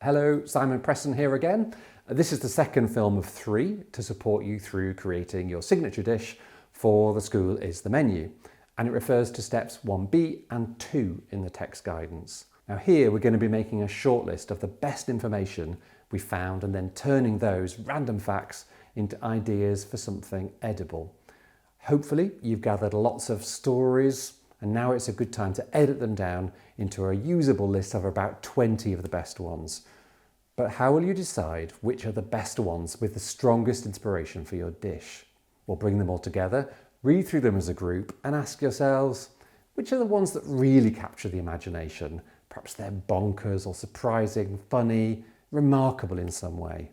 Hello, Simon Preston here again. This is the second film of 3 to support you through creating your signature dish for The School is the Menu, and it refers to steps 1B and 2 in the text guidance. Now here we're going to be making a shortlist of the best information we found and then turning those random facts into ideas for something edible. Hopefully you've gathered lots of stories, and now it's a good time to edit them down into a usable list of about 20 of the best ones. But how will you decide which are the best ones with the strongest inspiration for your dish? We'll bring them all together, read through them as a group, and ask yourselves, which are the ones that really capture the imagination? Perhaps they're bonkers or surprising, funny, remarkable in some way.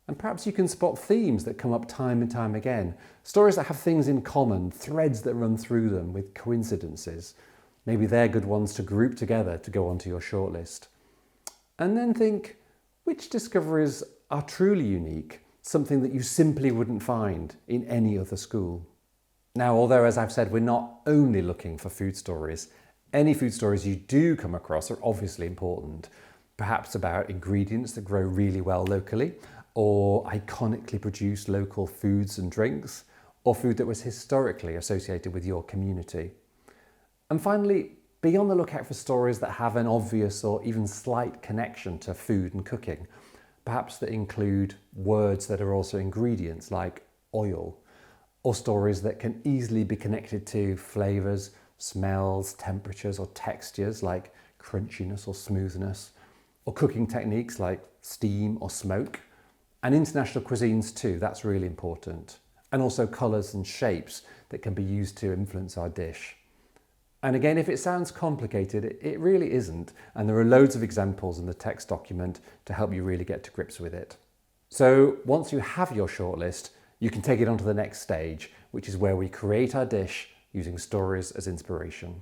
And perhaps you can spot themes that come up time and time again, stories that have things in common, threads that run through them with coincidences. Maybe they're good ones to group together to go onto your shortlist. And then think, which discoveries are truly unique, something that you simply wouldn't find in any other school? Now, although as I've said, we're not only looking for food stories, any food stories you do come across are obviously important. Perhaps about ingredients that grow really well locally, or iconically produced local foods and drinks, or food that was historically associated with your community. And finally, be on the lookout for stories that have an obvious or even slight connection to food and cooking, perhaps that include words that are also ingredients like oil, or stories that can easily be connected to flavours, smells, temperatures or textures like crunchiness or smoothness, or cooking techniques like steam or smoke, and international cuisines too, that's really important, and also colours and shapes that can be used to influence our dish. And again, if it sounds complicated, it really isn't, and there are loads of examples in the text document to help you really get to grips with it. So once you have your shortlist, you can take it on to the next stage, which is where we create our dish using stories as inspiration.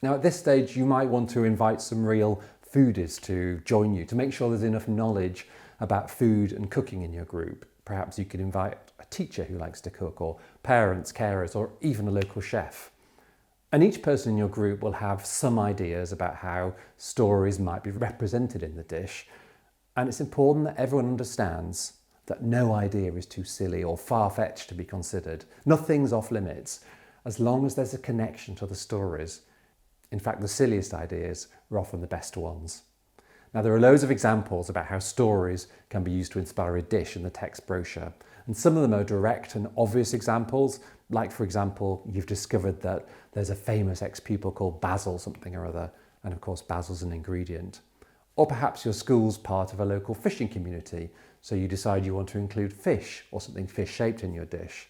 Now at this stage, you might want to invite some real foodies to join you to make sure there's enough knowledge about food and cooking in your group. Perhaps you could invite a teacher who likes to cook, or parents, carers, or even a local chef. And each person in your group will have some ideas about how stories might be represented in the dish. And it's important that everyone understands that no idea is too silly or far-fetched to be considered. Nothing's off limits, as long as there's a connection to the stories. In fact, the silliest ideas are often the best ones. Now, there are loads of examples about how stories can be used to inspire a dish in the text brochure. And some of them are direct and obvious examples, like, for example, you've discovered that there's a famous ex-pupil called Basil something or other, and of course Basil's an ingredient. Or perhaps your school's part of a local fishing community, so you decide you want to include fish or something fish-shaped in your dish.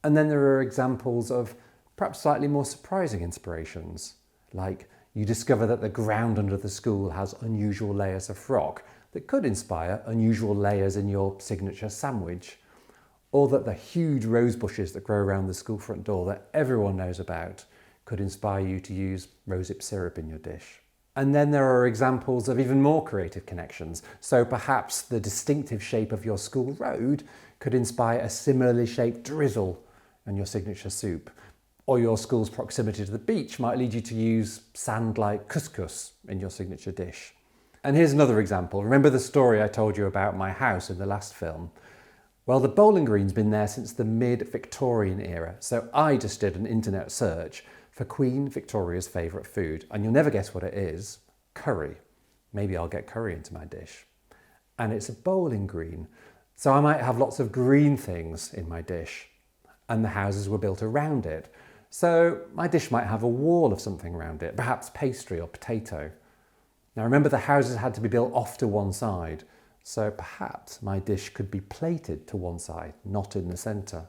And then there are examples of perhaps slightly more surprising inspirations, like you discover that the ground under the school has unusual layers of rock that could inspire unusual layers in your signature sandwich, or that the huge rose bushes that grow around the school front door that everyone knows about could inspire you to use rosehip syrup in your dish. And then there are examples of even more creative connections. So perhaps the distinctive shape of your school road could inspire a similarly shaped drizzle in your signature soup. Or your school's proximity to the beach might lead you to use sand like couscous in your signature dish. And here's another example. Remember the story I told you about my house in the last film? Well, the Bowling Green's been there since the mid-Victorian era, so I just did an internet search for Queen Victoria's favourite food, and you'll never guess what it is. Curry. Maybe I'll get curry into my dish. And it's a bowling green, so I might have lots of green things in my dish, and the houses were built around it. So my dish might have a wall of something around it, perhaps pastry or potato. Now remember, the houses had to be built off to one side, so perhaps my dish could be plated to one side, not in the centre.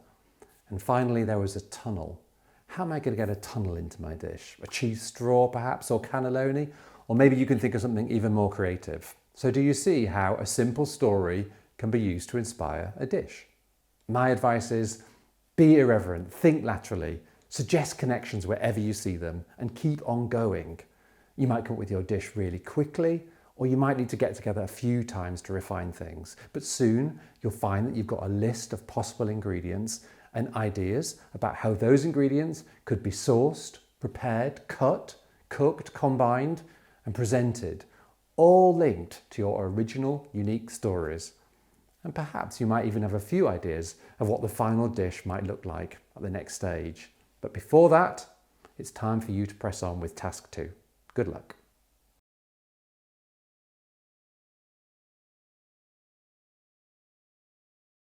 And finally there was a tunnel. How am I going to get a tunnel into my dish? A cheese straw perhaps, or cannelloni? Or maybe you can think of something even more creative. So do you see how a simple story can be used to inspire a dish? My advice is, be irreverent, think laterally, suggest connections wherever you see them, and keep on going. You might come up with your dish really quickly, or you might need to get together a few times to refine things. But soon you'll find that you've got a list of possible ingredients and ideas about how those ingredients could be sourced, prepared, cut, cooked, combined and presented, all linked to your original unique stories. And perhaps you might even have a few ideas of what the final dish might look like at the next stage. But before that, it's time for you to press on with task 2. Good luck.